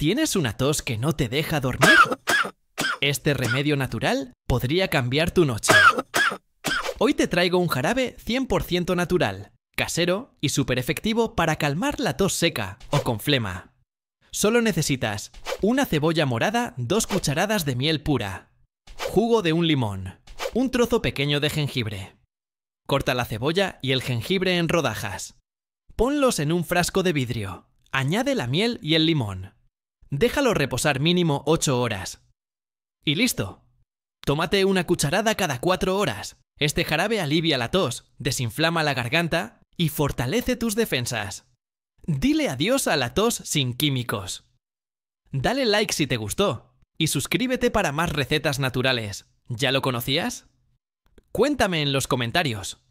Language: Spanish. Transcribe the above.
¿Tienes una tos que no te deja dormir? Este remedio natural podría cambiar tu noche. Hoy te traigo un jarabe 100% natural, casero y súper efectivo para calmar la tos seca o con flema. Solo necesitas una cebolla morada, 2 cucharadas de miel pura, jugo de un limón, un trozo pequeño de jengibre. Corta la cebolla y el jengibre en rodajas. Ponlos en un frasco de vidrio. Añade la miel y el limón. Déjalo reposar mínimo 8 horas. Y listo. Tómate una cucharada cada 4 horas. Este jarabe alivia la tos, desinflama la garganta y fortalece tus defensas. Dile adiós a la tos sin químicos. Dale like si te gustó y suscríbete para más recetas naturales. ¿Ya lo conocías? Cuéntame en los comentarios.